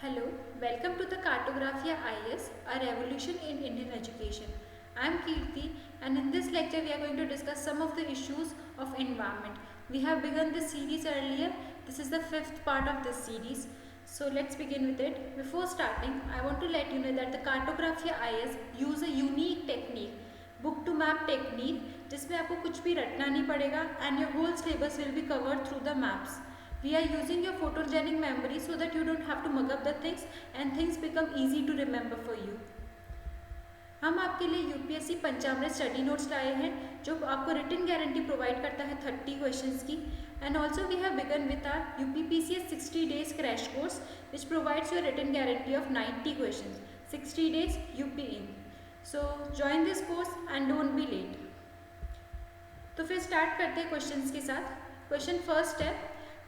Hello, welcome to the Cartographia IS, a revolution in Indian education. I am Kirti, and in this lecture we are going to discuss some of the issues of environment. We have begun this series earlier. This is the fifth part of this series. So let's begin with it. Before starting, I want to let you know that the Cartographia IS use a unique technique, book to map technique, जिसमें आपको कुछ भी रटना नहीं पड़ेगा and your whole syllabus will be covered through the maps. We are using your photogenic memory so that you don't have to mug up the things and things become easy to remember for you. हम आपके लिए UPSC पंचामृत study notes लाए हैं जो आपको written guarantee provide करता है 30 questions की and also we have begun with our UPPCS 60 days crash course which provides your written guarantee of 90 questions 60 days UP in. So join this course and don't be late. तो फिर start करते हैं questions के साथ. Question first है,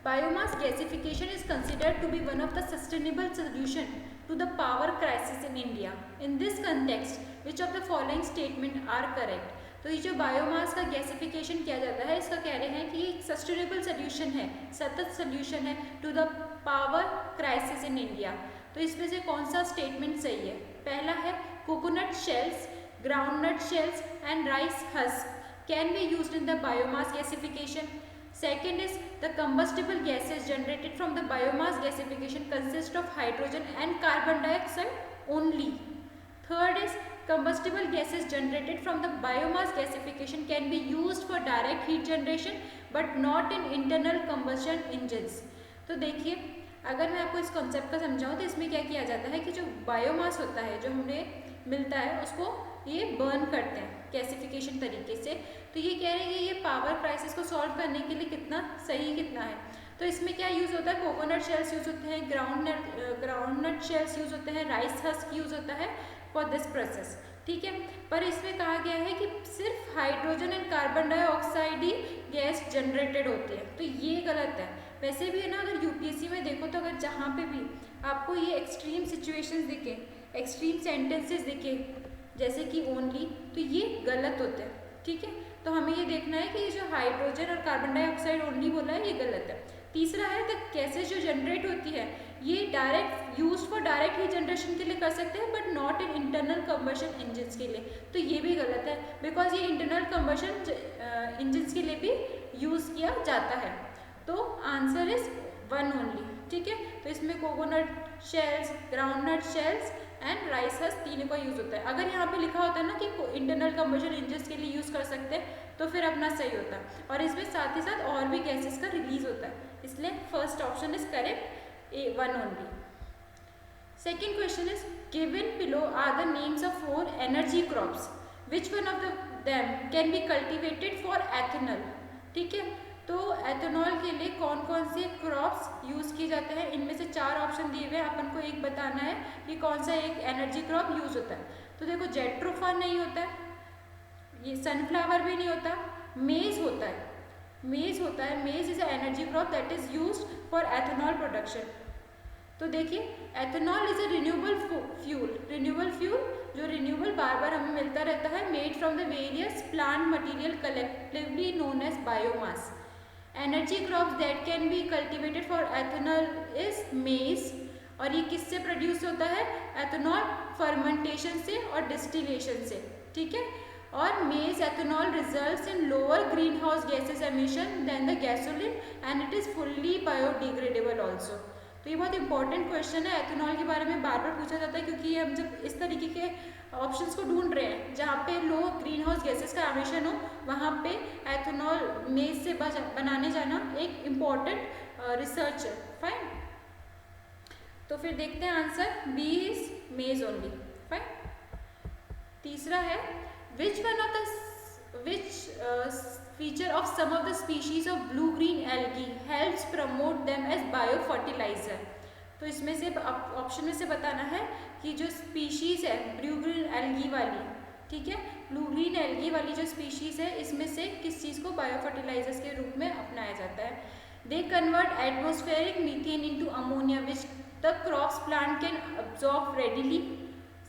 biomass gasification is considered to be one of the sustainable solution to the power crisis in India. In this context, which of the following statement are correct? तो ये जो biomass का gasification किया जाता है इसका कह रहे हैं कि एक सस्टेनेबल सोल्यूशन है, सतत सोल्यूशन है to the power crisis in India. तो इसमें से कौन सा स्टेटमेंट सही है? पहला है coconut shells, groundnut shells and rice husk can be used in the biomass gasification. Second is the combustible gases generated from the biomass gasification consist of hydrogen and carbon dioxide only. Third is combustible gases generated from the biomass gasification can be used for direct heat generation but not in internal combustion engines. तो देखिए, अगर मैं आपको इस concept का समझाऊँ तो इसमें क्या किया जाता है कि जो बायोमास होता है जो हमें मिलता है उसको ये बर्न करते हैं गैसिफिकेशन तरीके से. तो ये कह रहे हैं कि ये पावर क्राइसिस को सॉल्व करने के लिए कितना सही कितना है. तो इसमें क्या यूज़ होता है? कोकोनट शेल्स यूज़ होते हैं, ग्राउंडनट शेल्स यूज़ होते हैं, राइस हस्क यूज़ होता है फॉर दिस प्रोसेस. ठीक है, पर इसमें कहा गया है कि सिर्फ hydrogen and carbon dioxide he gas generated होती है. तो ये गलत है. वैसे भी है ना, अगर यूपीएससी में देखो तो अगर जहाँ पे भी आपको ये एक्सट्रीम सिचुएशंस दिखे, एक्सट्रीम सेंटेंसेस दिखे जैसे कि ओनली, तो ये गलत होते हैं. ठीक है, तो हमें ये देखना है कि ये जो हाइड्रोजन और कार्बन डाइऑक्साइड ओनली बोला है ये गलत है. तीसरा है द गैसेज जो जनरेट होती है ये direct use for direct heat generation के लिए कर सकते हैं but not in internal combustion engines के लिए. तो ये भी गलत है बिकॉज ये इंटरनल कंबशन इंजन्स के लिए भी यूज़ किया जाता है. तो आंसर इज वन ओनली. ठीक है, तो इसमें coconut shells, groundnut shells and rice husk तीनों का यूज़ होता है. अगर यहाँ पे लिखा होता है ना कि इंटरनल कंबशन इंजन्स के लिए यूज़ कर सकते हैं तो फिर अपना सही होता है. और इसमें साथ ही साथ और भी गैसेस का रिलीज होता है, इसलिए first option is correct, A one only. Second question is given below are the names of 4 energy crops which one of them can be cultivated for ethanol. ठीक है, तो एथेनॉल के लिए कौन कौन से क्रॉप्स यूज़ किए जाते हैं इनमें से 4 ऑप्शन दिए हुए हैं. अपन को एक बताना है कि कौन सा एक एनर्जी क्रॉप यूज़ होता है. तो देखो, जेट्रोफा नहीं होता है, ये सनफ्लावर भी नहीं होता, मेज होता है. मेज होता है. Maize is a energy crop that is used for ethanol production. तो देखिए, ethanol is a renewable fuel. Renewable fuel जो रिन्यूएबल बार बार हमें मिलता रहता है, made from the various plant material collectively known as biomass. Energy crops that can be cultivated for ethanol is maize. और ये किससे प्रोड्यूस होता है? एथेनॉल फर्मेंटेशन से और डिस्टिलेशन से. ठीक है, और maize ethanol results in lower green house gases emission than the gasoline and it is fully biodegradable also. तो ये बहुत इंपॉर्टेंट क्वेश्चन है. एथेनॉल के बारे में बार बार पूछा जाता है क्योंकि हम जब इस तरीके के ऑप्शंस को ढूंढ रहे हैं जहाँ पे लो ग्रीन हाउस गैसेस का एमिशन हो, वहाँ पे एथेनॉल मेज से बनाने जाना एक इम्पॉर्टेंट रिसर्च है. फाइन, तो फिर देखते हैं आंसर. बी इज मेज ओनली. फाइन. तीसरा है which feature of some of the species of blue green algae helps promote them as biofertilizer. तो इसमें से ऑप्शन में से बताना है कि जो स्पीशीज़ है ब्लू ग्रीन एल्गी वाली, ठीक है, ब्लू ग्रीन एल्गी वाली जो स्पीशीज़ है इसमें से किस चीज़ को बायोफर्टिलाइजर्स के रूप में अपनाया जाता है. They convert atmospheric methane into ammonia which the crops plant can absorb readily.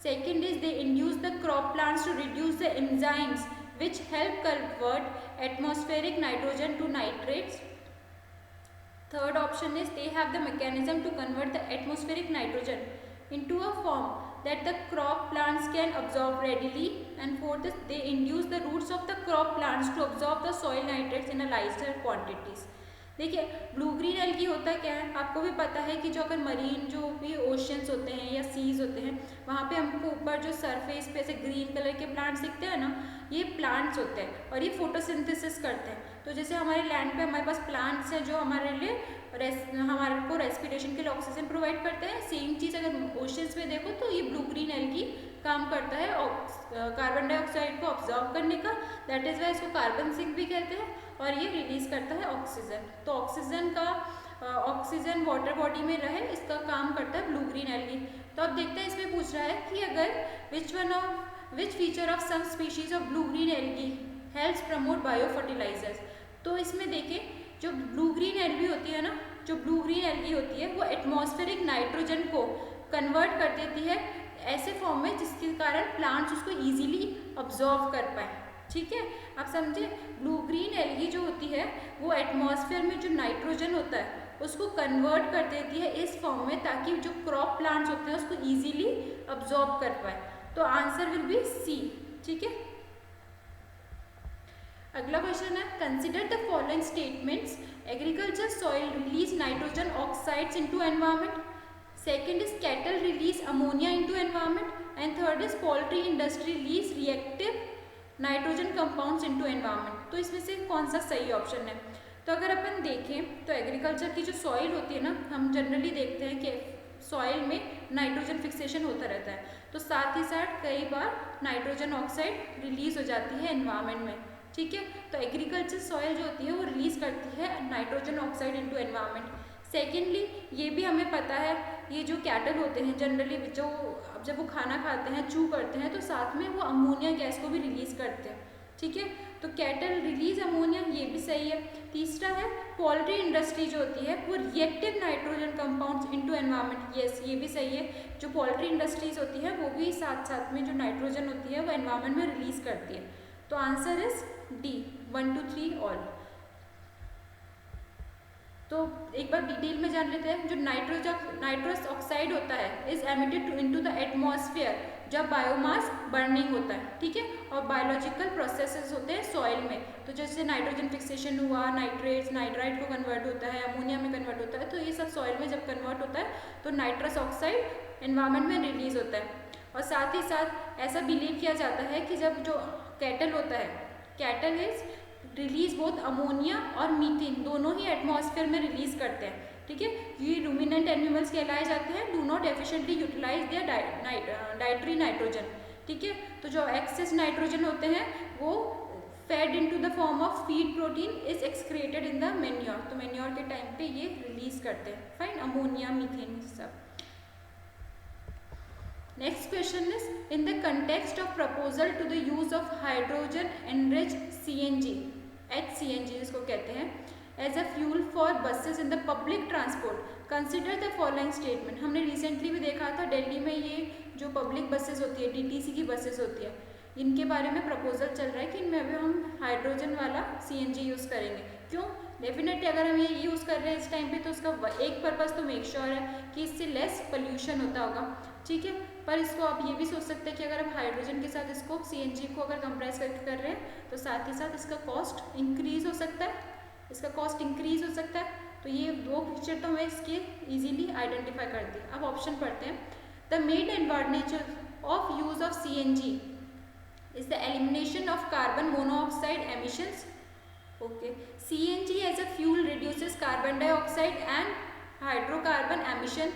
Second is they induce the crop plants to reduce the enzymes which help convert atmospheric nitrogen to nitrates. Third option is they have the mechanism to convert the atmospheric nitrogen into a form that the crop plants can absorb readily. And fourth is they induce the roots of the crop plants to absorb the soil nitrates in a larger quantities. देखिए blue green algae होता क्या है, आपको भी पता है कि जो अगर मरीन जो भी ओशंस होते हैं या सीज होते हैं वहाँ पे हमको ऊपर जो सरफेस पे ऐसे ग्रीन कलर के प्लांट्स दिखते हैं ना, ये प्लांट्स होते हैं और ये फोटोसिंथेसिस करते हैं। तो जैसे हमारे लैंड पे हमारे पास प्लांट्स हैं जो हमारे लिए हमारे को रेस्पिरेशन के लिए ऑक्सीजन प्रोवाइड करते हैं। सेम चीज़ अगर ओशंस में देखो तो ये ब्लू ग्रीन एल्गी काम करता है कार्बन डाइऑक्साइड को ऑब्जॉर्व करने का, दैट इज़ वाई इसको कार्बन सिंक भी कहते हैं, और ये रिलीज करता है ऑक्सीजन। तो ऑक्सीजन वाटर बॉडी में रहे, इसका काम करता है ब्लू ग्रीन एल्गी। तो अब देखते हैं इसमें पूछ रहा है कि अगर which feature of some species of blue green algae helps promote bio fertilizers. तो इसमें देखें जो ब्लू ग्रीन एल्गी होती है ना, जो ब्लू ग्रीन एल्गी होती है वो एटमॉस्फेरिक नाइट्रोजन को कन्वर्ट कर देती है ऐसे फॉर्म में जिसके कारण प्लांट्स उसको ईजिली ऑब्जॉर्व कर पाए। ठीक है, आप समझे, ब्लू ग्रीन एल्गी जो होती है वो एटमॉस्फेयर में जो नाइट्रोजन होता है उसको कन्वर्ट कर देती है इस फॉर्म में ताकि जो क्रॉप प्लांट्स होते हैं उसको ईजिली ऑब्जॉर्व कर पाए। तो आंसर विल बी सी। ठीक है, अगला क्वेश्चन है consider the following statements. Agriculture soil release nitrogen oxides into environment, second is cattle release ammonia into environment, and third is poultry industry release reactive nitrogen compounds into environment. तो इसमें से कौन सा सही ऑप्शन है? तो अगर अपन देखें तो एग्रीकल्चर की जो सॉइल होती है ना, हम जनरली देखते हैं कि सॉइल में नाइट्रोजन फिक्सेशन होता रहता है, तो साथ ही साथ कई बार नाइट्रोजन ऑक्साइड रिलीज हो जाती है एनवायरनमेंट में। ठीक है, तो एग्रीकल्चर सॉइल जो होती है वो रिलीज करती है nitrogen oxide into environment. Secondly ये भी हमें पता है ये जो कैटल होते हैं जनरली जो जब वो खाना खाते हैं चू करते हैं तो साथ में वो अमोनिया गैस को भी रिलीज करते हैं। ठीक है, तो कैटल रिलीज अमोनिया, ये भी सही है। तीसरा है पोल्ट्री इंडस्ट्री जो होती है वो reactive nitrogen compounds into environment, yes ये भी सही है। जो पोल्ट्री इंडस्ट्रीज होती है वो भी साथ साथ में जो नाइट्रोजन होती है वो एनवायरनमेंट में रिलीज करती है। तो आंसर इज डी 1 2 3 ऑल। तो एक बार डिटेल में जान लेते हैं। जो नाइट्रस ऑक्साइड होता है is emitted into the atmosphere जब बायोमास बर्निंग होता है। ठीक है, और बायोलॉजिकल प्रोसेसेस होते हैं सॉइल में, तो जैसे नाइट्रोजन फिक्सेशन हुआ, नाइट्रेट्स नाइट्राइट को कन्वर्ट होता है, अमोनिया में कन्वर्ट होता है, तो ये सब सॉइल में जब कन्वर्ट होता है तो नाइट्रस ऑक्साइड एनवायरनमेंट में रिलीज होता है। और साथ ही साथ ऐसा बिलीव किया जाता है कि जब जो कैटल होता है, cattle is release both ammonia और मीथेन दोनों ही एटमॉस्फेयर में रिलीज करते हैं। ठीक है, ये रूमिनेंट एनिमल्स कहलाए जाते हैं, do not efficiently utilise their dietary nitrogen. ठीक है, तो जो एक्सेस नाइट्रोजन होते हैं वो fed into the form of feed protein is excreted in the manure, तो मेन्योर के टाइम पे ये रिलीज करते हैं, फाइन, अमोनिया मीथेन सब। Next question is in the context of proposal to the use of hydrogen enrich CNG HCNG जिसको कहते हैं as a fuel for buses in the public transport, consider the following statement. हमने recently भी देखा था दिल्ली में ये जो पब्लिक बसेस होती है DTC की बसेस होती है, इनके बारे में प्रपोजल चल रहा है कि इनमें अभी हम हाइड्रोजन वाला CNG यूज़ करेंगे। क्यों? डेफिनेटली अगर हम ये यूज़ कर रहे हैं इस टाइम पे तो उसका एक पर्पज़ तो मेक श्योर है कि इससे लेस पोल्यूशन होता होगा। ठीक है, पर इसको आप ये भी सोच सकते हैं कि अगर आप हाइड्रोजन के साथ इसको CNG को अगर कंप्रेस करके कर रहे हैं तो साथ ही साथ इसका कॉस्ट इंक्रीज हो सकता है, इसका कॉस्ट इंक्रीज हो सकता है। तो ये दो पिक्चर तो हमें इसके इजीली आइडेंटिफाई कर दी। अब ऑप्शन पढ़ते हैं। The main advantage of use of CNG is the elimination of carbon monoxide emissions. Okay, CNG as a fuel reduces carbon dioxide and hydrocarbon emission.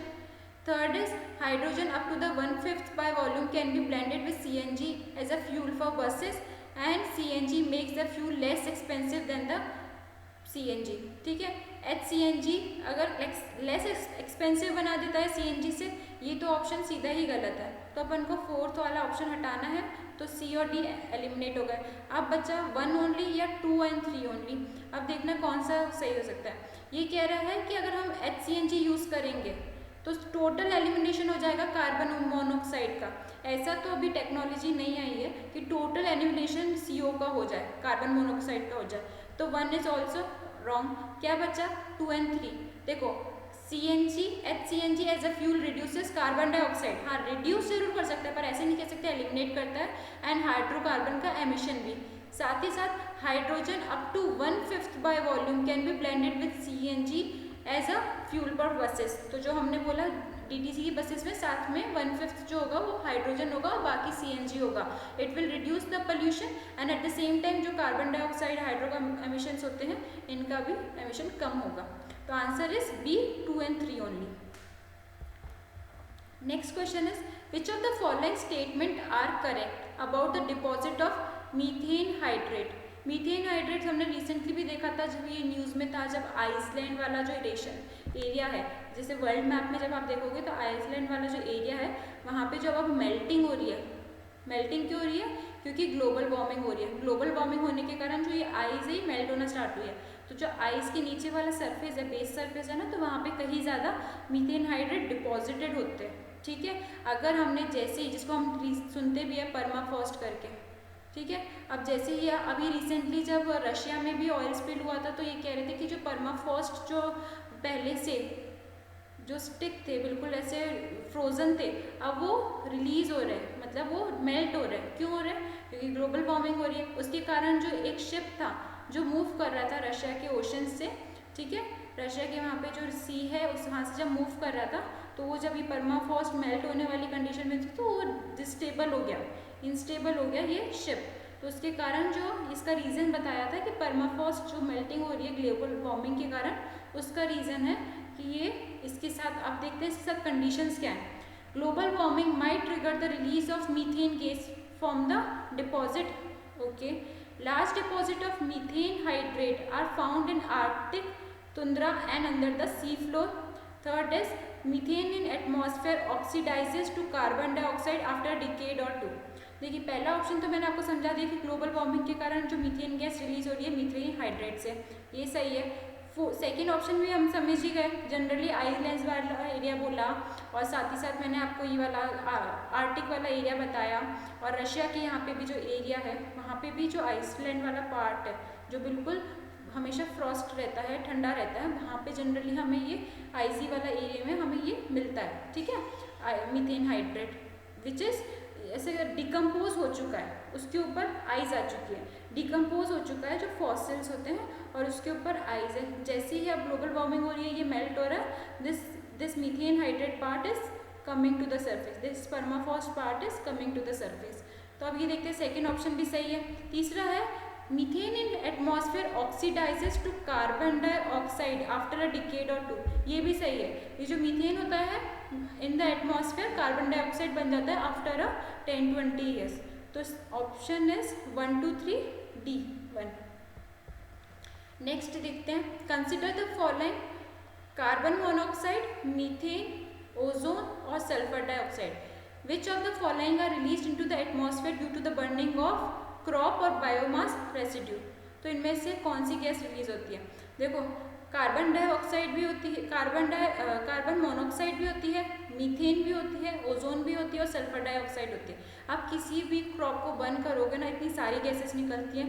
Third is hydrogen up to the 1/5 by volume can be blended with CNG as a fuel for buses, and CNG makes the fuel less expensive than the CNG. ठीक है, HCNG अगर less expensive बना देता है CNG से, ये तो option सीधा ही गलत है। तो अपन को फोर्थ वाला ऑप्शन हटाना है, तो C और D एलिमिनेट हो गए। अब बचा 1 ओनली या 2 और 3 ओनली। अब देखना कौन सा सही हो सकता है। ये कह रहा है कि अगर हम HCNG यूज़ करेंगे तो टोटल एलिमिनेशन हो जाएगा कार्बन मोनोऑक्साइड का। ऐसा तो अभी टेक्नोलॉजी नहीं आई है कि टोटल एलिमिनेशन CO का हो जाए, कार्बन मोनोऑक्साइड का हो जाए। तो 1 इज ऑल्सो रॉन्ग। क्या बचा 2 and 3। देखो CNG HCNG as a fuel reduces carbon dioxide, हाँ रिड्यूस जरूर कर सकता है पर ऐसे नहीं कह सकते एलिमिनेट करता है, एंड हाइड्रोकार्बन का एमिशन भी। साथ ही साथ hydrogen up to 1/5 by volume can be blended with CNG as a fuel for buses. तो जो हमने बोला DTC की बसेस में साथ में 1/5 जो होगा वो हाइड्रोजन होगा और बाकी CNG होगा। It will reduce the pollution and at the same time जो कार्बन डाइऑक्साइड हाइड्रो का एमिशंस होते हैं इनका भी एमिशन कम होगा। तो answer is B 2 and 3 only. Next question is which of the following statement are correct about the deposit of methane hydrate. Methane hydrate हमने रिसेंटली भी देखा था जब ये न्यूज़ में था, जब आइसलैंड वाला जो एरिया है, जैसे वर्ल्ड मैप में जब आप देखोगे तो आइसलैंड वाला जो एरिया है वहाँ पे जब अब मेल्टिंग हो रही है, मेल्टिंग क्यों हो रही है, क्योंकि ग्लोबल वार्मिंग हो रही है। ग्लोबल वार्मिंग होने के कारण जो ये आइस है मेल्ट होना स्टार्ट हुई है, तो जो आइस के नीचे वाला सरफेस है, बेस सरफेस है ना, तो वहाँ पे कहीं ज़्यादा मीथेन हाइड्रेट डिपॉजिटेड होते हैं। ठीक है, अगर हमने जैसे ही, जिसको हम सुनते भी है परमाफ्रॉस्ट करके, ठीक है, अब जैसे ही अभी रिसेंटली जब रशिया में भी ऑयल स्पिल हुआ था तो ये कह रहे थे कि जो परमाफ्रॉस्ट जो पहले से जो स्टिक थे बिल्कुल ऐसे फ्रोजन थे, अब वो रिलीज हो रहे हैं, मतलब वो मेल्ट हो रहे हैं। क्यों हो रहे हैं, क्योंकि ग्लोबल वार्मिंग हो रही है। उसके कारण जो एक शिप था जो मूव कर रहा था रशिया के ओशन से, ठीक है, रशिया के वहाँ पे जो सी है उस वहाँ से जब मूव कर रहा था तो वो जब ये परमाफ्रॉस्ट मेल्ट होने वाली कंडीशन में थी तो वो डिस्टेबल हो गया, इंस्टेबल हो गया ये शिप। तो उसके कारण जो इसका रीज़न बताया था कि परमाफ्रॉस्ट जो मेल्टिंग हो रही है ग्लोबल वार्मिंग के कारण, उसका रीज़न है कि ये इसके साथ आप देखते हैं इसके साथ कंडीशंस क्या है। Global warming might trigger the release of methane gas from the deposit. Okay, large deposit of methane hydrate are found in Arctic tundra and under the sea floor. Third is methane in atmosphere oxidizes to carbon dioxide after a decade or two. देखिए पहला option तो मैंने आपको समझा दिया कि global warming के कारण जो मीथेन गैस रिलीज हो रही है मीथेन हाइड्रेट से, ये सही है। सेकेंड ऑप्शन भी हम समझ ही गए, जनरली आइसलैंड्स वाला एरिया बोला, और साथ ही साथ मैंने आपको ये वाला आर्टिक वाला एरिया बताया, और रशिया के यहाँ पे भी जो एरिया है वहाँ पे भी जो आइसलैंड वाला पार्ट है जो बिल्कुल हमेशा फ्रॉस्ट रहता है, ठंडा रहता है, वहाँ पे जनरली हमें ये आइसी वाला एरिया में हमें ये मिलता है। ठीक है, मीथेन हाइड्रेट विच इज़ ऐसे डिकम्पोज हो चुका है, उसके ऊपर आइस आ चुकी है, डिकम्पोज हो चुका है जो फॉसिल्स होते हैं और उसके ऊपर आइस है। जैसे ही अब ग्लोबल वार्मिंग हो रही है ये मेल्ट हो रहा है, this methane hydrate part is coming to the surface, this permafrost part is coming to the surface. तो अब ये देखते हैं सेकेंड ऑप्शन भी सही है। तीसरा है methane in atmosphere oxidises to carbon dioxide after a decade और टू, ये भी सही है। ये जो मीथेन होता है in the atmosphere carbon dioxide बन जाता है आफ्टर अ 10-20 ईयर्स। तो ऑप्शन इज 1, 2, 3 D 1। नेक्स्ट देखते हैं, consider the following carbon monoxide, methane, ozone और sulphur dioxide. Which of the following are release into the atmosphere due to the burning of crop और biomass residue. तो इनमें से कौन सी gas release होती है? देखो कार्बन डाइऑक्साइड भी होती है, कार्बन मोनोऑक्साइड भी होती है, मीथेन भी होती है, ओजोन भी होती है और सल्फर डाइऑक्साइड होती है। आप किसी भी क्रॉप को बर्न करोगे ना, इतनी सारी गैसेस निकलती हैं।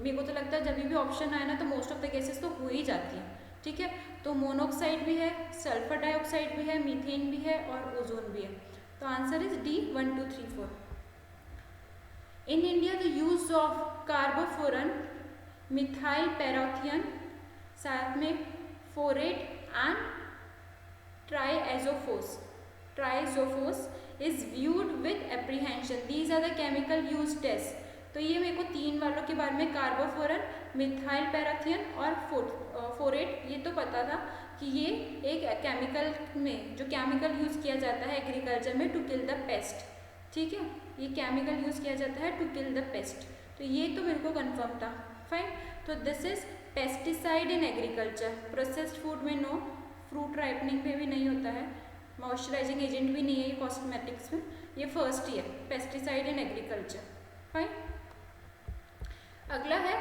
मेरे को तो लगता है जब भी ऑप्शन आए ना तो मोस्ट ऑफ द गैसेस तो हो ही जाती हैं। ठीक है, तो मोनोऑक्साइड भी है, सल्फर डाइऑक्साइड भी है, मीथेन भी है और ओजोन भी है। तो answer is D 1, 2, 3, 4। In India, the use of carbofuran, methyl parathion, साथ में फोरेट and triazophos is viewed with apprehension. These are the chemical use tests. तो ये मेरे को तीन वालों के बारे में, कार्बोफोरन, मिथाइल पैराथियन और फोरेट, ये तो पता था कि ये एक केमिकल में जो केमिकल यूज़ किया जाता है एग्रीकल्चर में टू किल द पेस्ट। ठीक है, ये केमिकल यूज़ किया जाता है टू किल द पेस्ट, तो ये तो मेरे को कंफर्म था। फाइन, तो this is pesticide in agriculture. Processed food में नो, फ्रूट राइपनिंग में भी नहीं होता है, मॉइस्चराइजिंग एजेंट भी नहीं है ये कॉस्मेटिक्स में, ये फर्स्ट ही है पेस्टिसाइड इन एग्रीकल्चर। फाइन, अगला है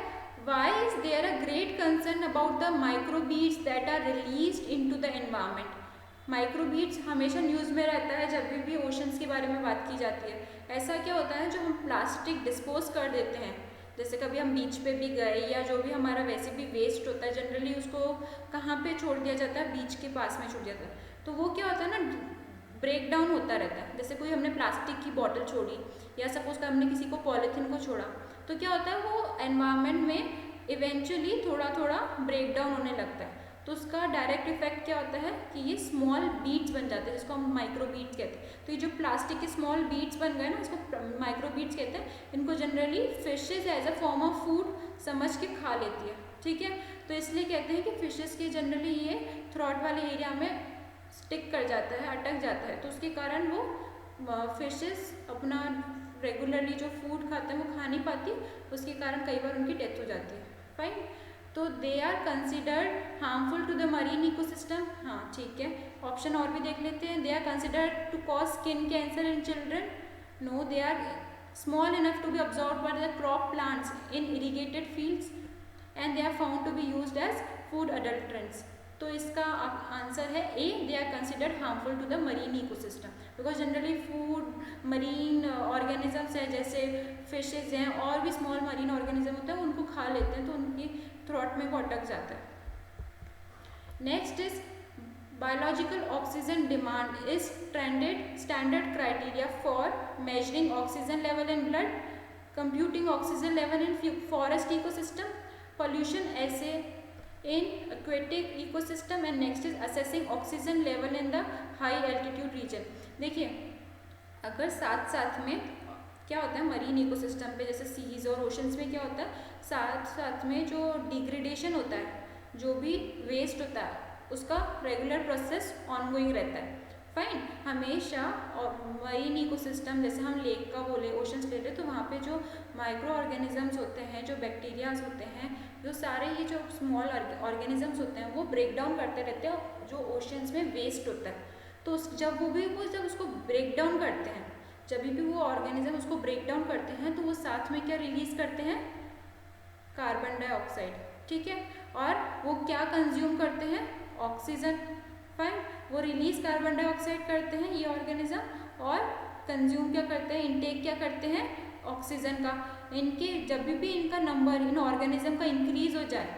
why is there a great concern about the microbeads that are released into the environment. Microbeads हमेशा न्यूज़ में रहता है जब भी ओशंस के बारे में बात की जाती है। ऐसा क्या होता है, जो हम प्लास्टिक डिस्पोज कर देते हैं, जैसे कभी हम बीच पे भी गए या जो भी हमारा वैसे भी वेस्ट होता है जनरली उसको कहाँ पे छोड़ दिया जाता है, बीच के पास में छोड़ दिया जाता है। तो वो क्या होता है ना, ब्रेक डाउन होता रहता है। जैसे कोई हमने प्लास्टिक की बॉटल छोड़ी या सपोज का हमने किसी को पॉलीथीन को छोड़ा, तो क्या होता है वो एनवायरनमेंट में इवेंचुअली थोड़ा थोड़ा ब्रेक डाउन होने लगता है। तो उसका डायरेक्ट इफेक्ट क्या होता है कि ये स्मॉल बीड्स बन जाते हैं, जिसको हम माइक्रो बीड्स कहते हैं। तो ये जो प्लास्टिक के स्मॉल बीड्स बन गए ना, इसको माइक्रो बीड्स कहते हैं। इनको generally fishes as a form of food समझ के खा लेती है, ठीक है। तो इसलिए कहते हैं कि फिशेज के जनरली ये थ्रॉट वाले एरिया में स्टिक कर जाता है, अटक जाता है। तो उसके कारण वो फिशेस अपना रेगुलरली जो फूड खाते हैं वो खा नहीं पाती, उसके कारण कई बार उनकी डेथ हो जाती है। फाइन। तो they are considered harmful to the marine ecosystem. हाँ ठीक है, ऑप्शन और भी देख लेते हैं। They are considered to cause skin cancer in children. No, they are small enough to be absorb by the crop plants in irrigated fields and they are found to be used as food adulterants. तो इसका answer है A, they are considered harmful to the marine ecosystem because generally food marine organisms हैं, जैसे fishes हैं और भी small marine organism होते हैं, उनको खा लेते हैं, तो उनकी थ्रोट में वो अटक जाता है। Next is biological oxygen demand is standard criteria for measuring oxygen level in blood, computing oxygen level in forest ecosystem, pollution assay in aquatic ecosystem and next is assessing oxygen level in the high altitude region। देखिए अगर साथ साथ में क्या होता है marine ecosystem पे, जैसे सीज और ओशंस में क्या होता है, साथ साथ में जो डिग्रेडेशन होता है, जो भी वेस्ट होता है, उसका रेगुलर प्रोसेस ऑनगोइंग रहता है। फाइन। हमेशा और मरीन इकोसिस्टम, जैसे हम लेक का बोले, ओशंस ले ले, तो वहाँ पे जो माइक्रो ऑर्गेनिजम्स होते हैं, जो बैक्टीरियाज होते हैं, जो सारे ये जो स्मॉल ऑर्गेनिजम्स होते हैं वो ब्रेक डाउन करते रहते हैं जो ओशंस में वेस्ट होता है। तो जब उसको ब्रेक डाउन करते हैं, जब भी वो ऑर्गेनिज्म उसको ब्रेक डाउन करते हैं, तो वो साथ में क्या रिलीज करते हैं, कार्बन डाइऑक्साइड, ठीक है। और वो क्या कंज्यूम करते हैं, ऑक्सीजन। फाइन। वो रिलीज कार्बन डाइऑक्साइड करते हैं ये ऑर्गेनिज्म, और कंज्यूम क्या करते हैं, इनटेक क्या करते हैं, ऑक्सीजन का। इनके जब भी इनका नंबर इन ऑर्गेनिज्म का इंक्रीज हो जाए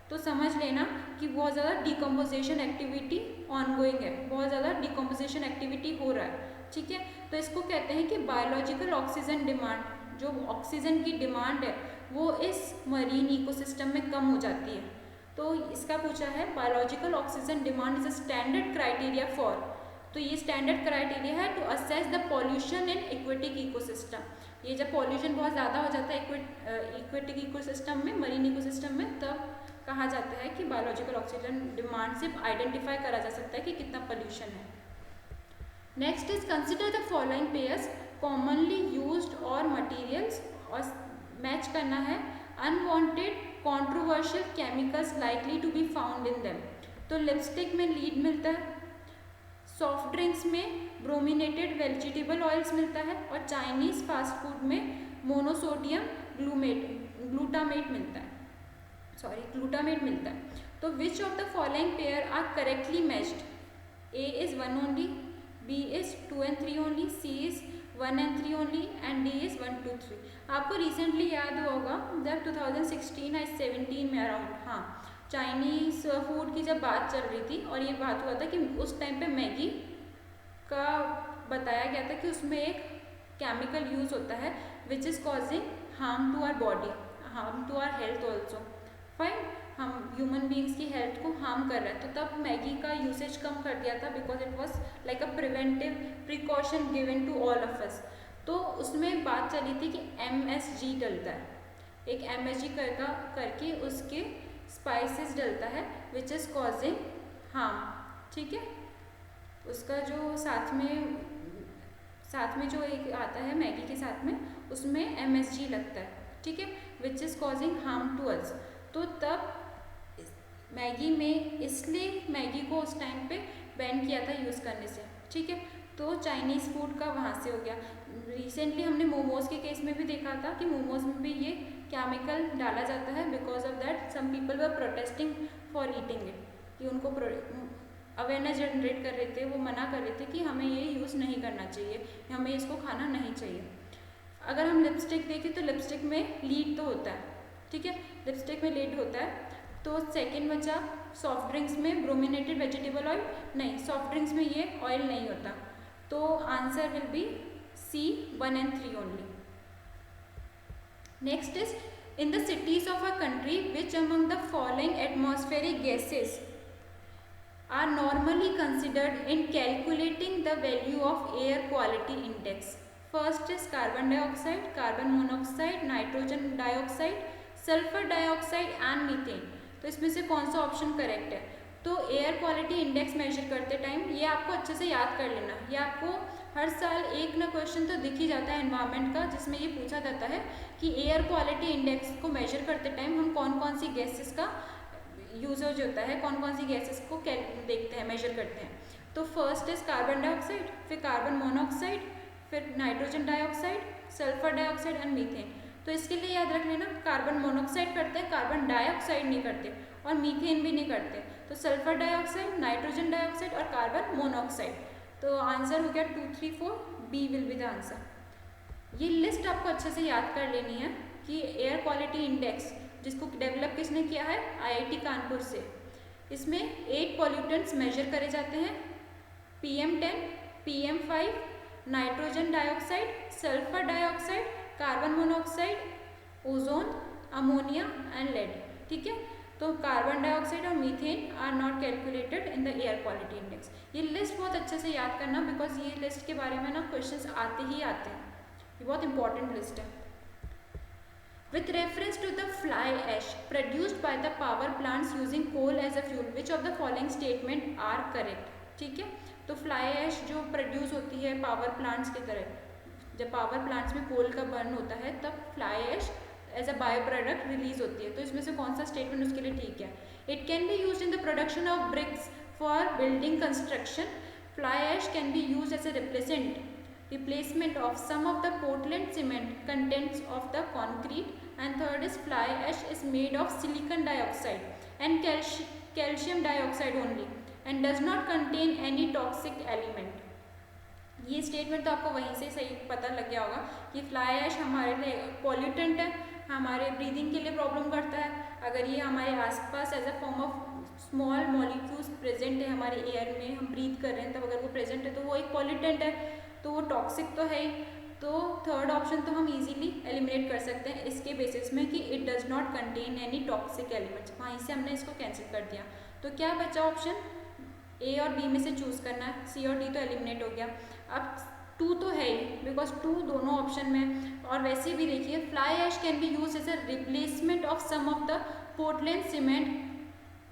तो समझ लेना कि बहुत ज़्यादा डिकम्पोजिशन एक्टिविटी ऑनगोइंग है, बहुत ज़्यादा डिकम्पोजिशन एक्टिविटी हो रहा है, ठीक है। तो इसको कहते हैं कि बायोलॉजिकल ऑक्सीजन डिमांड, जो ऑक्सीजन की डिमांड है वो इस मरीन इकोसिस्टम में कम हो जाती है। तो इसका पूछा है biological oxygen demand is a standard criteria for, तो ये स्टैंडर्ड क्राइटेरिया है to assess the pollution in aquatic ecosystem. ये जब पॉल्यूशन बहुत ज़्यादा हो जाता है एक्वेटिक इकोसिस्टम में, मरीन इकोसिस्टम में, तब कहा जाता है कि बायोलॉजिकल ऑक्सीजन डिमांड से आइडेंटिफाई करा जा सकता है कि कितना पॉल्यूशन है। Next is consider the following pairs commonly used और मटेरियल्स, और मैच करना है unwanted controversial chemicals likely to be found in them. तो लिपस्टिक में लीड मिलता है, सॉफ्ट ड्रिंक्स में ब्रोमिनेटेड वेजिटेबल ऑयल्स मिलता है, और चाइनीज फास्ट फूड में मोनोसोडियम ग्लूटामेट मिलता है, ग्लूटामेट मिलता है। तो which of the following pair are correctly matched, A is 1 only, B is 2 and 3 only, C is 1 and 3 only, and D is 1, 2, 3। आपको रिसेंटली याद होगा जब 2016 या 17 में अराउंड, हाँ, चाइनीज़ फूड की जब बात चल रही थी, और ये बात हुआ था कि उस टाइम पे मैगी का बताया गया था कि उसमें एक केमिकल यूज़ होता है which is causing harm to our body, harm to our health also. Fine. हम ह्यूमन बींग्स की हेल्थ को हार्म कर रहे हैं, तो तब मैगी का यूसेज कम कर दिया था because it was like a preventive precaution given to all of us. तो उसमें बात चली थी कि MSG डलता है, एक MSG करके उसके स्पाइसेस डलता है विच इज़ कॉजिंग हार्म, ठीक है। उसका जो साथ में जो एक आता है मैगी के साथ में, उसमें MSG लगता है, ठीक है, which is causing harm to us. तो तब मैगी में, इसलिए मैगी को उस टाइम पे बैन किया था यूज़ करने से, ठीक है। तो चाइनीज़ फूड का वहाँ से हो गया। रिसेंटली हमने मोमोज़ के केस में भी देखा था कि मोमोज़ में भी ये केमिकल डाला जाता है, because of that some people were protesting for eating it, कि उनको अवेयरनेस जनरेट कर रहे थे, वो मना कर रहे थे कि हमें ये यूज़ नहीं करना चाहिए, हमें इसको खाना नहीं चाहिए। अगर हम लिपस्टिक देखें तो लिपस्टिक में लीड तो होता है, ठीक है, लिपस्टिक में लीड होता है। तो सेकंड बचा सॉफ्ट ड्रिंक्स में ब्रोमिनेटेड वेजिटेबल ऑयल, नहीं सॉफ्ट ड्रिंक्स में ये ऑयल नहीं होता। तो answer will be C 1 and 3 only. Next is in the cities of a country which among the following atmospheric gases are normally considered in calculating the value of air quality index? First is carbon dioxide, carbon monoxide, nitrogen dioxide, sulphur dioxide and methane. तो इसमें से कौन सा option correct है? तो air quality index major करते time ये आपको अच्छे से याद कर लेना, ये आपको हर साल एक ना क्वेश्चन तो दिख ही जाता है एनवायरनमेंट का, जिसमें ये पूछा जाता है कि एयर क्वालिटी इंडेक्स को मेजर करते टाइम हम कौन कौन सी गैसेस का यूजेज होता है, कौन कौन सी गैसेस को देखते हैं, मेजर करते हैं। तो फर्स्ट इज कार्बन डाइऑक्साइड, फिर कार्बन मोनोऑक्साइड, फिर nitrogen dioxide, sulphur dioxide and methane. तो इसके लिए याद रख लेना कार्बन मोनोऑक्साइड करते हैं, कार्बन डाइऑक्साइड नहीं करते और मीथेन भी नहीं करते। तो सल्फर डाइऑक्साइड, नाइट्रोजन डाइऑक्साइड और कार्बन मोनोऑक्साइड। तो आंसर हो गया 2, 3, 4, B will be the answer. ये लिस्ट आपको अच्छे से याद कर लेनी है कि एयर क्वालिटी इंडेक्स जिसको डेवलप किसने किया है? आईआईटी कानपुर से। इसमें 8 पॉल्यूटेंट्स मेजर करे जाते हैं, PM10, PM5, nitrogen dioxide, sulphur dioxide, carbon monoxide, ozone, ammonia and lead, ठीक है। तो कार्बन डाइऑक्साइड और methane are not calculated in the air quality index. ये लिस्ट बहुत अच्छे से याद करना, बिकॉज ये लिस्ट के बारे में ना क्वेश्चंस आते ही आते हैं, ये बहुत इंपॉर्टेंट लिस्ट है। With reference to the fly ash produced by the power plants using coal as a fuel, which of the following statement are correct? ठीक है, तो फ्लाई ऐश जो प्रोड्यूस होती है पावर प्लांट्स की तरह, जब पावर प्लांट्स में कोल का बर्न होता है तब fly ash as a bio product release होती है। तो इसमें से कौन सा स्टेटमेंट उसके लिए ठीक है? It can be use in the production of bricks for building construction. Fly ash can be use as a replacement of some of the Portland cement contents of the concrete. And third is fly ash is made of silicon dioxide and calcium dioxide only and does not contain any toxic element. ये statement तो आपको वहीं से सही पता लग गया होगा कि फ्लाई ऐश हमारे लिए पॉल्यूटेंट है, हमारे ब्रीदिंग के लिए प्रॉब्लम करता है। अगर ये हमारे आसपास as a form of small molecules present है हमारे एयर में, हम ब्रीथ कर रहे हैं, तब अगर वो प्रेजेंट है तो वो एक पॉल्यूटेंट है, तो वो टॉक्सिक तो है ही। तो थर्ड ऑप्शन तो हम इजीली एलिमिनेट कर सकते हैं इसके बेसिस में कि it does not contain any toxic elements, वहीं से हमने इसको कैंसिल कर दिया। तो क्या बचा ऑप्शन? ए और बी में से चूज करना है, सी और डी तो एलिमिनेट हो गया। अब 2 तो है ही, बिकॉज 2 दोनों ऑप्शन में। और वैसे भी देखिए fly ash can be use as a replacement of some of the Portland cement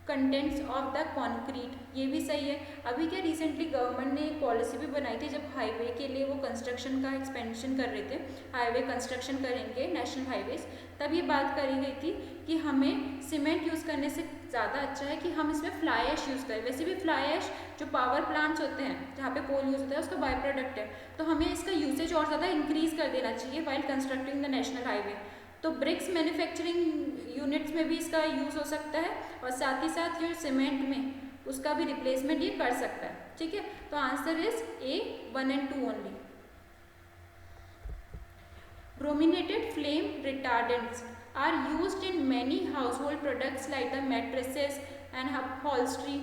contents of the concrete, ये भी सही है। अभी क्या रिसेंटली गवर्नमेंट ने एक पॉलिसी भी बनाई थी, जब हाईवे के लिए वो कंस्ट्रक्शन का एक्सपेंशन कर रहे थे, हाईवे कंस्ट्रक्शन करेंगे नेशनल हाईवेज, तब ये बात करी गई थी कि हमें सीमेंट यूज़ करने से ज़्यादा अच्छा है कि हम इसमें फ्लाई ऐश यूज़ करें। वैसे भी फ्लाई ऐश जो पावर प्लांट्स होते हैं जहाँ पे कोल यूज़ होता है उसका बाय प्रोडक्ट है, तो हमें इसका यूसेज और ज़्यादा इंक्रीज़ कर देना चाहिए while constructing the national highway. तो ब्रिक्स मैन्युफैक्चरिंग यूनिट्स में भी इसका यूज़ हो सकता है और साथ ही साथ जो सीमेंट में उसका भी रिप्लेसमेंट ये कर सकता है, ठीक है। तो answer is a 1 and 2 only. Brominated flame retardants are used in many household products like the mattresses and upholstery.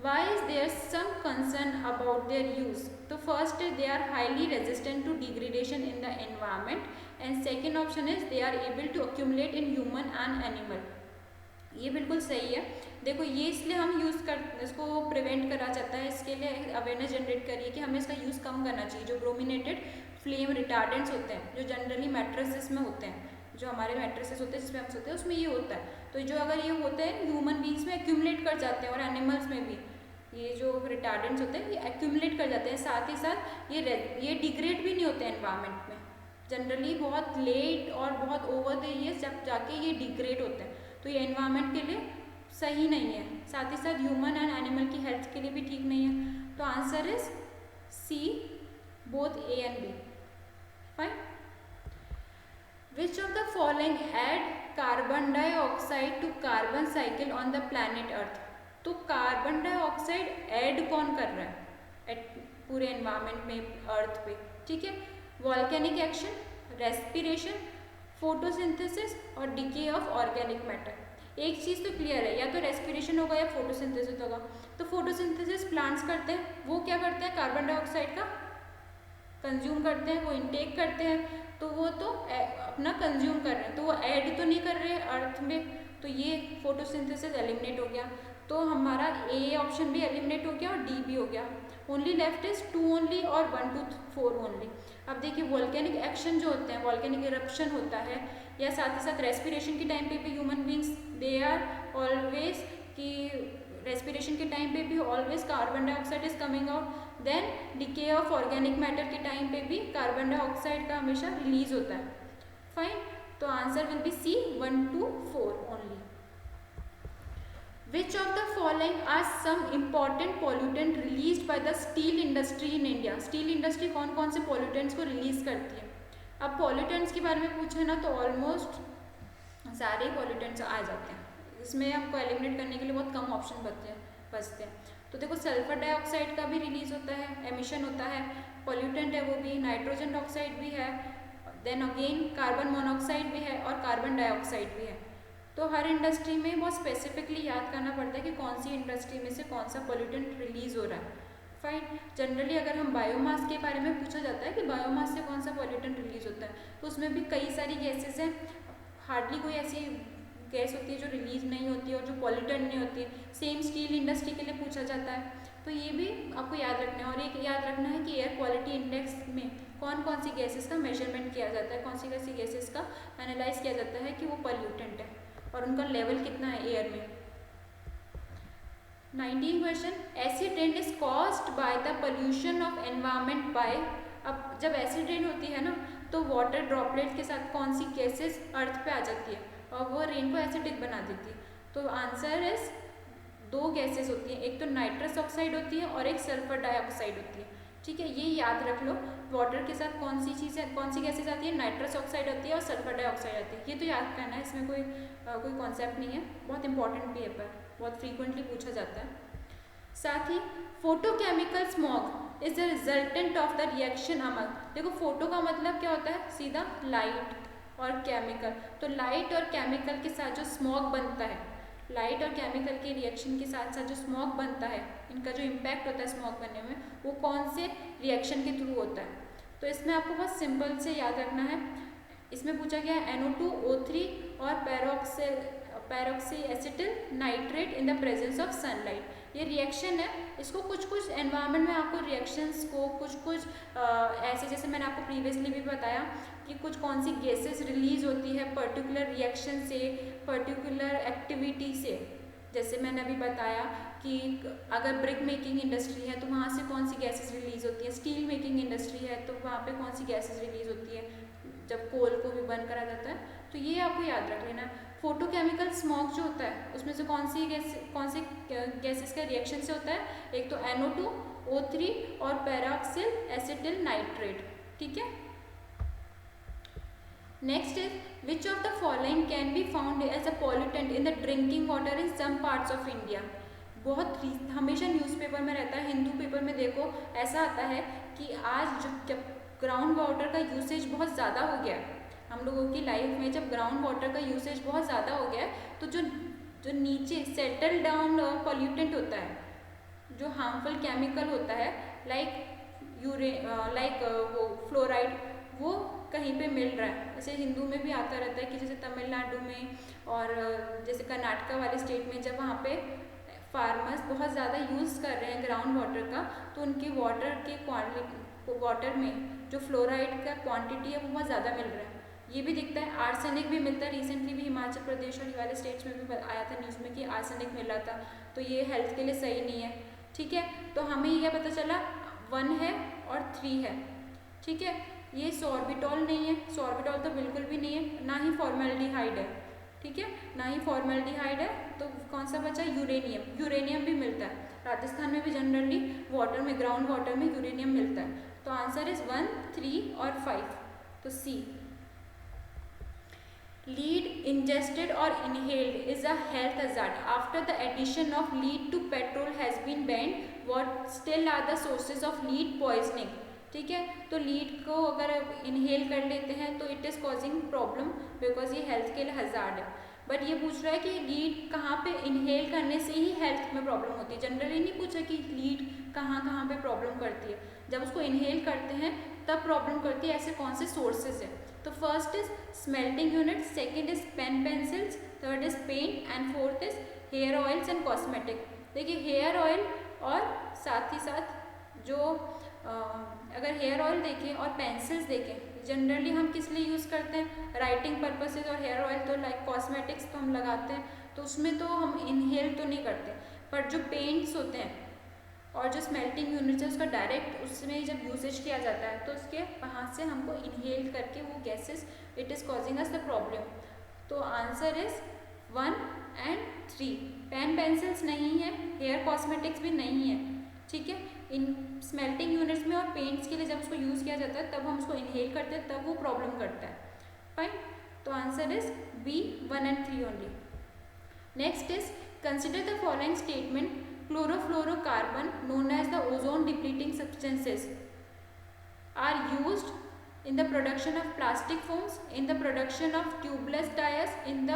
Why is there some concern about their use? So first is they are highly resistant to degradation in the environment and second option is they are able to accumulate in human and animal. ये बिल्कुल सही है। देखो ये इसलिए हम use कर इसको प्रिवेंट करा जाता है, इसके लिए अवेयरनेस जनरेट करिए कि हमें इसका यूज़ कम करना चाहिए। जो ब्रोमिनेटेड फ्लेम रिटार्डेंट्स होते हैं जो जनरली मैट्रेसेस में होते हैं, जो हमारे मैट्रेसेस होते हैं जिसमें हम सोते हैं उसमें ये होता है, तो जो अगर ये होते हैं ह्यूमन बींग्स में एक्यूमुलेट कर जाते हैं और एनिमल्स में भी ये जो रिटार्डेंट्स होते हैं ये एक्यूमुलेट कर जाते हैं। साथ ही साथ ये डिग्रेड भी नहीं होते एनवायरनमेंट में, जनरली बहुत लेट और बहुत ओवर द ईयर्स जब जाके ये डिग्रेड होते हैं, तो ये एनवायरनमेंट के लिए सही नहीं है। साथ ही साथ ह्यूमन एंड एनिमल की हेल्थ के लिए भी ठीक नहीं है। तो answer is C both A and B. Fine. Which of the following add carbon dioxide to carbon cycle on the planet Earth? तो कार्बन डाइऑक्साइड ऐड कौन कर रहा है पूरे एनवायरनमेंट में अर्थ पे? ठीक है, वॉल्केनिक एक्शन, रेस्पिरेशन, फोटोसिंथेसिस और डिके ऑफ ऑर्गेनिक मैटर। एक चीज़ तो क्लियर है, या तो रेस्पिरेशन होगा या फोटोसिंथेसिस होगा। तो फोटोसिंथेसिस प्लांट्स करते हैं, वो क्या करते हैं, कार्बन डाइऑक्साइड का कंज्यूम करते हैं, वो इनटेक करते हैं, तो वो तो अपना कंज्यूम कर रहे हैं, तो वो ऐड तो नहीं कर रहे अर्थ में, तो ये फोटोसिंथेसिस एलिमिनेट हो गया। तो हमारा ए ऑप्शन भी एलिमिनेट हो गया और डी भी हो गया। ओनली लेफ्ट इज 2 ओनली और 1 to 4 ओनली। अब देखिए वॉल्केनिक एक्शन जो होते हैं, वॉल्केनिक इरप्शन होता है, या साथ ही साथ रेस्पिरेशन के टाइम पे भी human beings they are always कि रेस्पिरेशन के टाइम पे भी always carbon dioxide is coming out. Then decay of organic matter के टाइम पे भी कार्बन डाइऑक्साइड का हमेशा रिलीज होता है। फाइन, तो answer will be C 1 to 4 only. Which of the following are some important pollutant released by the steel industry in India? Steel industry कौन कौन से pollutants को रिलीज करती है? अब pollutants के बारे में पूछे ना तो ऑलमोस्ट सारे pollutants आ जाते हैं, इसमें आपको एलिमिनेट करने के लिए बहुत कम ऑप्शन बचते हैं। तो देखो सल्फर डाइऑक्साइड का भी रिलीज होता है, एमिशन होता है, पोल्यूटेंट है वो भी, नाइट्रोजन डाइऑक्साइड भी है, देन अगेन कार्बन मोनोऑक्साइड भी है और कार्बन डाइऑक्साइड भी है। तो हर इंडस्ट्री में बहुत स्पेसिफिकली याद करना पड़ता है कि कौन सी इंडस्ट्री में से कौन सा पोल्यूटेंट रिलीज हो रहा है। फाइन, जनरली अगर हम बायोमास के बारे में पूछा जाता है कि बायोमास से कौन सा पोल्यूटेंट रिलीज होता है, तो उसमें भी कई सारी गैसेस हैं, हार्डली कोई ऐसी गैस होती है जो रिलीज नहीं होती है और जो पोल्यूटेंट नहीं होती है। सेम स्टील इंडस्ट्री के लिए पूछा जाता है, तो ये भी आपको याद रखना है। और एक याद रखना है कि एयर क्वालिटी इंडेक्स में कौन कौन सी गैसेस का मेजरमेंट किया जाता है, कौन सी कैसी गैसेस का एनालाइज किया जाता है कि वो पोल्यूटेंट है और उनका लेवल कितना है एयर में। 19 question, acid rain is caused by the pollution of environment by. अब जब एसिड रेन होती है ना तो वाटर ड्रॉपलेट के साथ कौन सी गैसेस अर्थ पे आ जाती है और वो रेन को एसिडिक बना देती है। तो आंसर इज 2 गैसेस होती हैं, एक तो नाइट्रस ऑक्साइड होती है और एक सल्फर डाइऑक्साइड होती है। ठीक है, ये याद रख लो, वाटर के साथ कौन सी चीज़ें कौन सी गैसेस आती है, नाइट्रस ऑक्साइड आती है और सल्फर डाइऑक्साइड आती है, ये तो याद करना है, इसमें कोई कॉन्सेप्ट नहीं है, बहुत इंपॉर्टेंट भी है पर बहुत फ्रीक्वेंटली पूछा जाता है। साथ ही photochemical smog is the resultant of the reaction among. देखो फोटो का मतलब क्या होता है, सीधा लाइट और केमिकल, तो लाइट और केमिकल के साथ जो स्मॉग बनता है, लाइट और केमिकल के रिएक्शन के साथ साथ जो स्मॉग बनता है, इनका जो इम्पैक्ट होता है स्मॉग बनने में, वो कौन से रिएक्शन के थ्रू होता है। तो इसमें आपको बहुत सिंपल से याद रखना है, इसमें पूछा गया है NO2O3 और peroxy acetyl nitrate in the presence of sunlight. ये रिएक्शन है, इसको कुछ कुछ एनवायरनमेंट में आपको रिएक्शंस को कुछ ऐसे, जैसे मैंने आपको प्रीवियसली भी बताया कि कुछ कौन सी गैसेस रिलीज होती है पर्टिकुलर रिएक्शन से, पर्टिकुलर एक्टिविटी से। जैसे मैंने अभी बताया कि अगर ब्रिक मेकिंग इंडस्ट्री है तो वहाँ से कौन सी गैसेस रिलीज होती है, स्टील मेकिंग इंडस्ट्री है तो वहाँ पे कौन सी गैसेस रिलीज होती है जब कोल को भी बर्न करा जाता है। तो ये आपको याद रख लेना। फोटोकेमिकल स्मॉग जो होता है उसमें से कौन से गैसेस का रिएक्शन से होता है, एक तो NO2O3 और पैरोक्सिल एसिटिल नाइट्रेट। ठीक है, next is which of the following can be found as a pollutant in the drinking water in some parts of India. बहुत हमेशा न्यूज़पेपर में रहता है, हिंदू पेपर में देखो ऐसा आता है कि आज जब ग्राउंड वाटर का यूसेज बहुत ज़्यादा हो गया है हम लोगों की लाइफ में, जब ग्राउंड वाटर का यूसेज बहुत ज़्यादा हो गया है तो जो नीचे सेटल डाउन पॉल्यूटेंट होता है, जो हार्मफुल केमिकल होता है लाइक वो फ्लोराइड, वो कहीं पे मिल रहा है। जैसे हिंदू में भी आता रहता है कि जैसे तमिलनाडु में और जैसे कर्नाटका वाले स्टेट में जब वहाँ पे फार्मर्स बहुत ज़्यादा यूज़ कर रहे हैं ग्राउंड वाटर का, तो उनके वाटर में जो फ्लोराइड का क्वांटिटी है वो बहुत ज़्यादा मिल रहा है। ये भी दिखता है, आर्सेनिक भी मिलता है। रिसेंटली भी हिमाचल प्रदेश और ये वाले स्टेट्स में भी आया था न्यूज़ में कि आर्सेनिक मिल रहा था, तो ये हेल्थ के लिए सही नहीं है। ठीक है, तो हमें यह पता चला 1 है और 3 है। ठीक है, ये सॉर्बिटॉल नहीं है, सॉर्बिटॉल तो बिल्कुल भी नहीं है, ना ही फॉर्मेल्डिहाइड है। ठीक है, ना ही फॉर्मेल्डिहाइड है, तो कौन सा बचा, यूरेनियम। यूरेनियम भी मिलता है राजस्थान में भी, जनरली वाटर में, ग्राउंड वाटर में यूरेनियम मिलता है। तो आंसर इज 1, 3 और 5, तो सी। Lead ingested or inhaled is a health hazard. After the addition of lead to petrol has been banned, what still are the sources of lead poisoning? ठीक है। तो lead को अगर इनहेल कर लेते हैं तो it is causing problem because ये हेल्थ के लिए हजार्ड है। बट ये पूछ रहा है कि लीड कहाँ पे इनहेल करने से ही हेल्थ में प्रॉब्लम होती है, जनरली नहीं पूछा कि लीड कहाँ कहाँ पे प्रॉब्लम करती है। जब उसको इनहेल करते हैं तब प्रॉब्लम करती है, ऐसे कौन से सोर्सेज है। तो first is smelting unit, second is pen pencils, third is paint and fourth is hair oils and cosmetic. देखिए हेयर ऑयल और साथ ही साथ जो अगर हेयर ऑयल देखें और पेंसिल्स देखें, जनरली हम किस लिए यूज़ करते हैं, राइटिंग पर्पसेज, और हेयर ऑयल तो लाइक कॉस्मेटिक्स तो हम लगाते हैं, तो उसमें तो हम इनहेल तो नहीं करते। पर जो पेंट्स होते हैं और जो स्मेल्टिंग यूनिट है उसका डायरेक्ट उसमें जब यूसेज किया जाता है तो उसके वहाँ से हमको इनहेल करके वो gases it is causing us the problem. तो answer is 1 and 3। Pen pencils नहीं है, हेयर कॉस्मेटिक्स भी नहीं है, ठीक है। इन स्मेल्टिंग यूनिट्स में और पेंट्स के लिए जब उसको यूज़ किया जाता है तब हम उसको इनहेल करते हैं, तब वो प्रॉब्लम करता है। फाइन, तो answer is B 1 and 3 only. Next is consider the following statement, chlorofluorocarbon known as the ozone depleting substances are used in the production of plastic foams, in the production of tubeless tires, in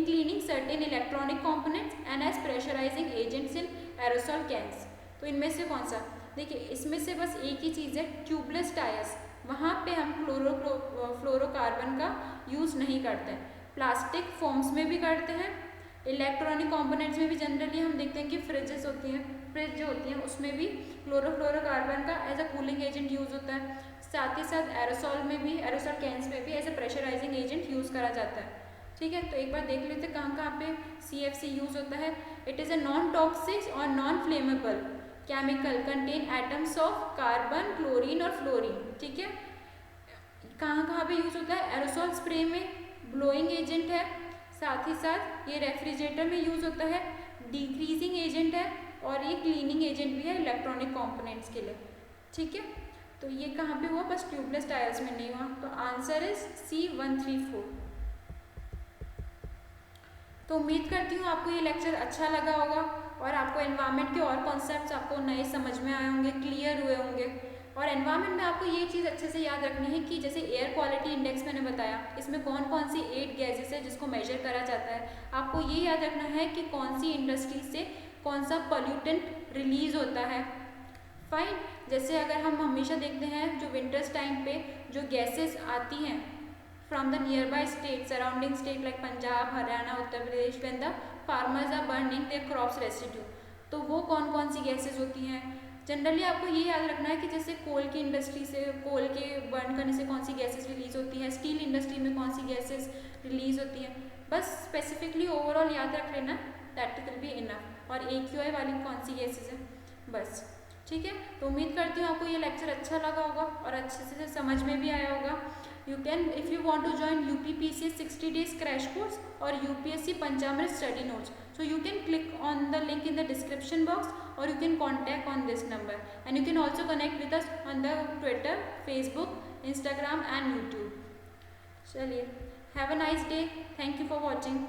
cleaning certain electronic components and as pressurizing agents in aerosol cans। तो इनमें से कौन सा, देखिए इसमें से बस एक ही चीज़ है ट्यूबलेस टायर्स, वहाँ पे हम फ्लोरोकार्बन का यूज़ नहीं करते हैं। प्लास्टिक फोम्स में भी करते हैं, इलेक्ट्रॉनिक कंपोनेंट्स में भी जनरली हम देखते हैं कि फ्रिज जो होती हैं उसमें भी क्लोरोफ्लोरोकार्बन का as a cooling agent use होता है। साथ ही साथ एरोसॉल कैंस में भी as a pressurising agent use करा जाता है, ठीक है। तो एक बार देख लेते हैं कहाँ पे CFC यूज़ होता है। It is a non toxic और non flammable chemical contain atoms of carbon, chlorine और फ्लोरीन, ठीक है। कहाँ पे यूज़ होता है, एरोसॉल स्प्रे में ब्लोइंग एजेंट है, साथ ही साथ ये रेफ्रिजरेटर में यूज़ होता है, डिक्रीजिंग एजेंट है, और ये क्लीनिंग एजेंट भी है इलेक्ट्रॉनिक कंपोनेंट्स के लिए, ठीक है। तो ये कहाँ पे हुआ, बस ट्यूबलेस टायर्स में नहीं हुआ। तो आंसर इज C134। तो उम्मीद करती हूँ आपको ये लेक्चर अच्छा लगा होगा और आपको एनवायरनमेंट के और कॉन्सेप्ट्स आपको नए समझ में आए होंगे, क्लियर हुए होंगे। और एनवायरनमेंट में आपको ये चीज़ अच्छे से याद रखनी है कि जैसे एयर क्वालिटी इंडेक्स मैंने बताया, इसमें कौन कौन सी 8 गैसेस है जिसको मेजर करा जाता है। आपको ये याद रखना है कि कौन सी इंडस्ट्री से कौन सा पॉल्यूटेंट रिलीज होता है। फाइन, जैसे अगर हम हमेशा देखते हैं जो विंटर्स टाइम पे जो गैसेस आती हैं from the nearby state, surrounding state like Punjab, Haryana, Uttar Pradesh, when the farmers are burning their crops residue, तो वो कौन कौन सी गैसेज होती हैं। जनरली आपको ये याद रखना है कि जैसे कोल की इंडस्ट्री से, कोल के बर्न करने से कौन सी गैसेस रिलीज होती है, स्टील इंडस्ट्री में कौन सी गैसेस रिलीज होती हैं, बस स्पेसिफिकली ओवरऑल याद रख लेना, दैट विल बी इनफ। और AQI वाली कौन सी गैसेज है, बस, ठीक है। तो उम्मीद करती हूँ आपको ये लेक्चर अच्छा लगा होगा और अच्छे से समझ में भी आया होगा। You can, if you want to join UPPC 60 days crash course or UPSC Panchamrit study notes, so you can click on the link in the description box or you can contact on this number, and you can also connect with us on the Twitter, Facebook, Instagram and YouTube. चलिए, have a nice day. Thank you for watching.